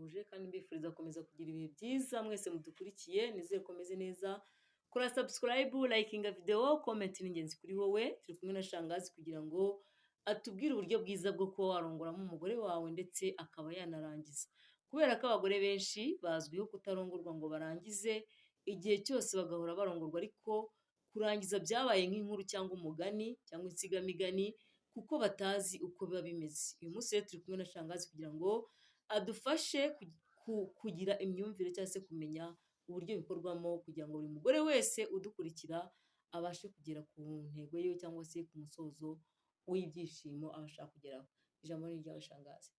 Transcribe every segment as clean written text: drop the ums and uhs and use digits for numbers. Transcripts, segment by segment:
ndabasuhuje kandi mbifuriza gukomeza kugira ibihe byiza mwese mudukurikiye nizeye ko meze neza. Kora subscribe, likinga video, comment ni ingenzi kuri wowe. Turi kumwe na Shangazi kugira ngo atubwire uburyo bwiza bwo kuba warongoramo umugore wawe ndetse akaba yanarangiza. Kubera ko abagore benshi bazwiho kutarongorwa ngo barangize, igihe cyose bagahora barongorwa ariko kurangiza byabaye nk'inkuru cyangwa umugani cyangwa insigamigani kuko batazi uko biba bimeze. Uyu munsi rero turi kumwe na Shangazi kugira ngo adufashe kugira imyumvire cyangwa se kumenya uburyo bikorwamo kugira ngo buri mugore wese udukurikira abashe kugera ku ntego ye cyangwa se ku musozo w'ibyishimo abashaka kugeraho. Ijambo ni ryawe Shangazi.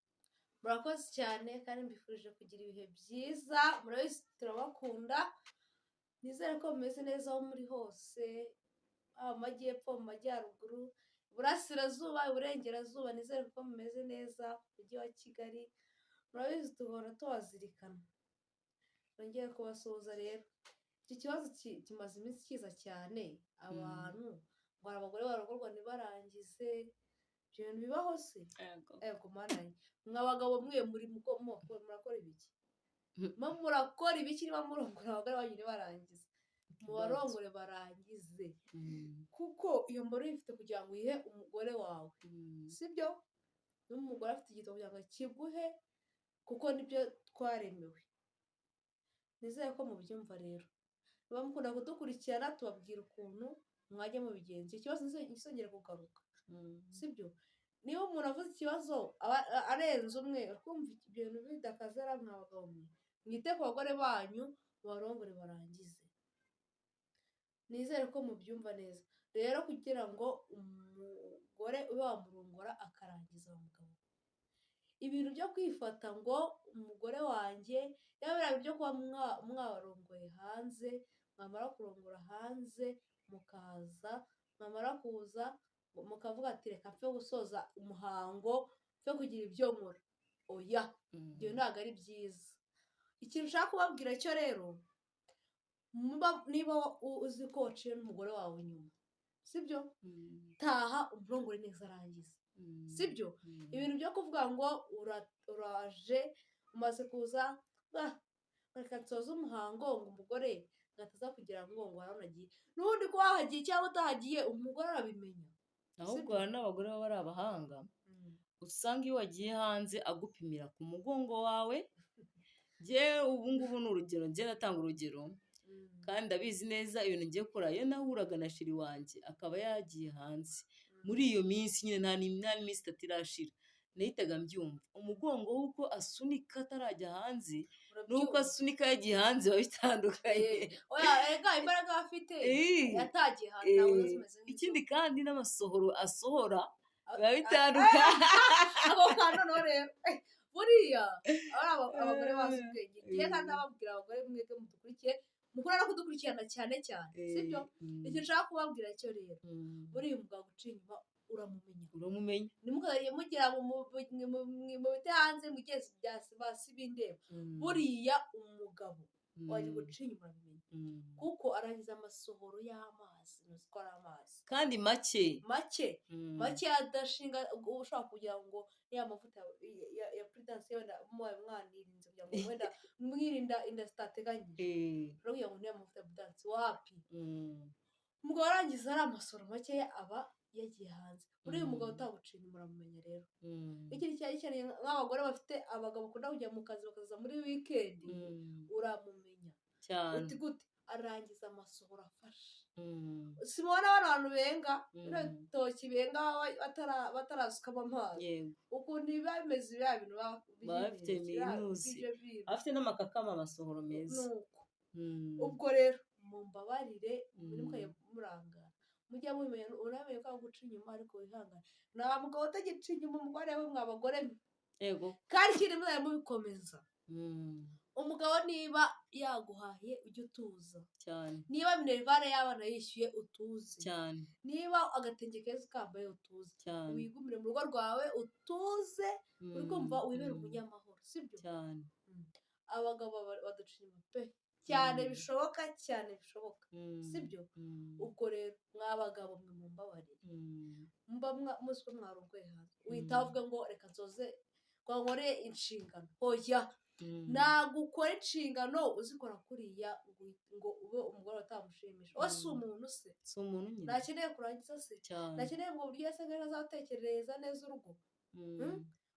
Murakoze cyane kandi mbifurije kugira ibihe byiza. Murabizi turabakunda, nizere ko mumeze neza aho muri hose, mu majyepfo, mu majyaruguru, iburasirazuba, iburengerazuba, nizere ko mumeze neza. Umujyi wa Kigali murabizi duhora tubazirikana. Nongeye kubasuhuza rero. Iki kibazo kimaze iminsi kiza cyane, abantu ngo abagore barongorwa ntibarangize. Ibyo bintu bibaho se? Ego mananye. Mwabagabo mwe muri murakora ibiki? Murakora ibiki niba murongora abagore banyu ntibarangize? Mubarongore barangize. Kuko iyo mboro ifite kugira ngo uyihe umugore wawe, sibyo? N'umugore afite igitabo kugira ngo kiguhe kuko nibyo twaremewe. Nizeye ko mubyumva rero. Niba mukunda kudukurikirana tubabwira ukuntu mwajya mubigenza. Ikibazo gisongera kugaruka, sibyo? Niba umuntu avuze ikibazo arenze umwe, kumva ibyo bintu bidakaze mwabagabo mwe, mwite ku bagore banyu mubarongore barangize. Nizere ko mubyumva neza. Rero kugira ngo umugore ube wamurongora akarangiza umugabo, ibintu byo kwifata ngo umugore wanjye yaba byo kuba mwabarongoye hanze, mwamara kurongora hanze mukaza, mwamara kuza mukavuga ati reka mfe gusoza umuhango, mfe kugira ibyo nkora. Oya, ibyo ntabwo ari byiza. Ikintu ushaka kubabwira cyo rero, niba uzi ko waciye n'umugore wawe inyuma, sibyo? Taha umurongore neza arangiza, sibyo? Ibintu byo kuvuga ngo uraje umaze kuza reka nsoze umuhango ngo umugore ngataza kugira ngo waranagiye, n'ubundi ko wahagiye cyangwa utahagiye umugore arabimenya. Ahubwo hari n'abagore baba ari abahanga, usanga iyo wagiye hanze agupimira ku mugongo wawe. Ubu ngubu ni urugero, natanga urugero kandi abizi neza ibintu ngiye gukora. Iyo nahuraga na shiri wanjye akaba yagiye hanze, muri iyo minsi nyine nta n'iminsi itatu irashira, nahitaga mbyumva umugongo w'uko asunika atarajya hanze n'uko asunika yagiye hanze biba bitandukanye. Rega imbaraga afite yatagiye hanze. Ikindi kandi n'amasohoro asohora biba bitandukanye. Ako kantu no rero buriya abagore bazi ubwenge. Ngiye kandi ababwira abagore mwebwe mudukurikiye, mukora no kudukurikirana cyane cyane, sibyo? Icyo nshaka kubabwira cyo rero, buriya umugabo uciye inyuma uramumenya. Nimukajye mugira mu bite hanze mugiye basi bindeba. Buriya umugabo waje guca inyuma aramumenya kuko arangiza amasohoro y'amazi, nuziko ari amazi kandi make adashinga. Ushaka kugira ngo ya mavuta ya prudence wenda mwanirinze kugira ngo wenda mwirinda inda zitateganyije, rero kugira ngo ya mavuta ya prudence wapi umugabo arangiza ari amasohoro make aba yagiye hanze. Uriya mugabo utaguciye inyuma uramumenya rero. Ikindi cyane nk'abagore bafite abagabo bakunda kujya mu kazi bakaza muri weekend, uramumenya cyane. Uti gute arangiza amasohoro afashe. Simubona abantu benga ibitoki benga batarasukamo amazi, ukuntu biba bimeze biriya bintu bafite minusi, afite n'amakakama amasohoro meza. Ubwo rero mumbabarire mukajya murangara, mujya mumenya uramenye ko guca inyuma ariko wihangane. Nta mugabo utagica inyuma umugore we mwabagore mwe. Yego. Kandi ikindi muzajya mubikomeza. Umugabo niba yaguhahiye ujye utuza cyane. Niba minerivare y'abana yishyuye utuze cyane. Niba agatenge keza ukambaye utuze cyane. Wigumire mu rugo rwawe utuze, uri kumva wibera umunyamahoro, sibyo? Cyane. Abagabo baduca inyuma pe cyane bishoboka, sibyo? Ubwo rero mwabagabo mwe mumbabarire, muzi ko mwarongoye hanze, uhita uvuga ngo reka nsoze ngo nkore inshingano. Oya, ntabwo ukora inshingano uzikora kuriya ngo ube umugore utamushimisha wowe si umuntu se si umuntu nyine ntakeneye kurangiza se cyane ntakeneye ngo buryo wese agahita azatekereza neza urugo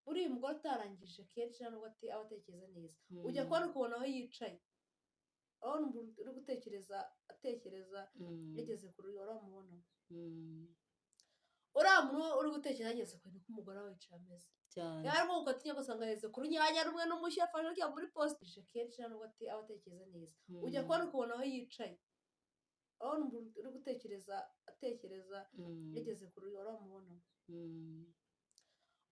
uriya mugore utarangije kenshi ntabwo aba atekereza neza ujya kubona ukubona aho yicaye urabona umuntu uri gutekereza atekereza yageze ku rugero uramubona uriya muntu uri gutekereza yageze ku bintu k'umugore we wicaye ameze cyane yarimo gukatinya ugasanga yageze ku runyanya rumwe n'umushyi yafashe rujya muri positije kenshi ntabwo aba atekereza neza ujya kubona ukubona aho yicaye urabona umuntu uri gutekereza atekereza yageze ku rugero uramubona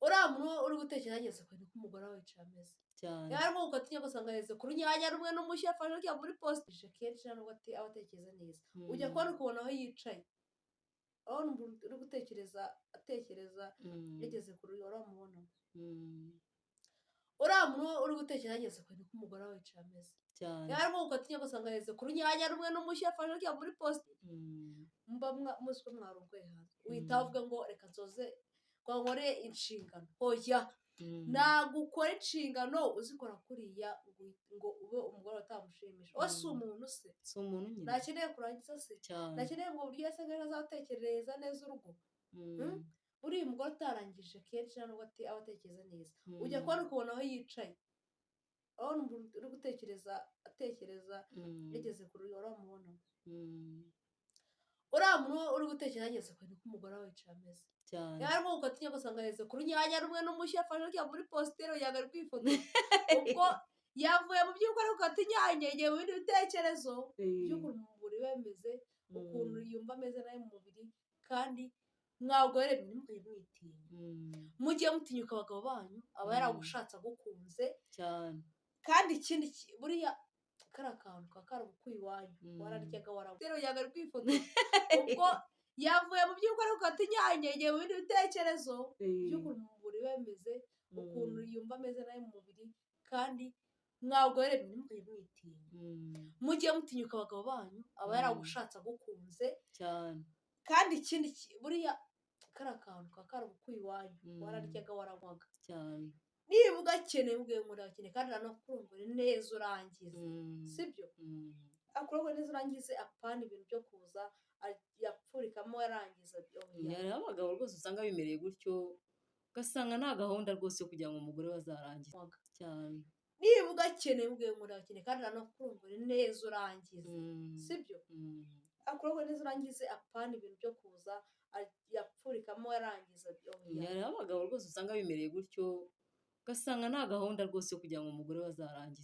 uriya muntu uri gutekereza yageze ku bintu k'umugore we wicaye ameze cyane yarimo gukatinya ugasanga yageze ku runyanya rumwe n'umushyi yafashe rujya muri positije kenshi ntabwo aba atekereza neza ujya kubona ukubona aho yicaye urabona umuntu uri gutekereza atekereza yageze ku rugero uramubona uriya muntu uri gutekereza yageze ku bintu k'umugore we wicaye ameze cyane yarimo gukatinya ugasanga yageze ku runyanya rumwe n'umushyi yafashe rujya muri positije mba muzi ko mwarongoye hanze uhita uvuga ngo reka nsoze ngo nkore inshingano hoya ntabwo ukora inshingano uzikora kuriya ngo ube umugore utamushimisha wowe si umuntu se si umuntu nyine ntakeneye kurangiza se cyane ntakeneye ngo buryo wese agahita azatekereza neza urugo uriya mugore utarangije kenshi ntabwo aba atekereza neza ujya kubona ukubona aho yicaye urabona umuntu uri gutekereza atekereza yageze ku rugero uramubona uriya muntu uri gutekereza yageze ku bintu k'umugore we wicaye ameze cyane yarimo gukatinya ugasanga yageze ku runyanya rumwe n'umushyi yafashe rujya muri positire yanga ari kwifotoza ubwo yavuye mu by'uko ari gukatinya yegeye mu bindi bitekerezo by'ukuntu umubiri we ameze ukuntu yumva ameze nawe mu mubiri kandi mwabagore ntimukajye mwitinya mujye mutinyuka abagabo banyu aba yaragushatse agukunze cyane kandi ikindi buriya kari akantu kakara gukwiye iwanyu wararyaga waramutse yanga ari kwifotoza ubwo yavuye mu by'uko ari gukatinya yegeye mu bindi bitekerezo by'ukuntu umubiri we ameze ukuntu yumva ameze nawe mu mubiri kandi mwabagore ntimukajye mwitinya mujye mutinyuka abagabo banyu aba yaragushatse agukunze cyane kandi ikindi buriya kari akantu kakara gukwiye iwanyu wararyaga waranywaga cyane niba ugakeneye ubwiye ngo urakeneye kandi uranakurongore neza urangize sibyo akurongore neza urangize apana ibintu byo kuza yapfurikamo yarangiza hari abagabo rwose usanga bimereye gutyo ugasanga nta gahunda rwose yo kugira ngo umugore bazarangize cyane niba ugakeneye ubwiye ngo urakeneye kandi uranakurongore neza urangize sibyo akurongore neza urangize apana ibintu byo kuza yapfurikamo yarangiza hari abagabo rwose usanga bimereye gutyo ugasanga nta gahunda rwose yo kugira ngo umugore bazarangize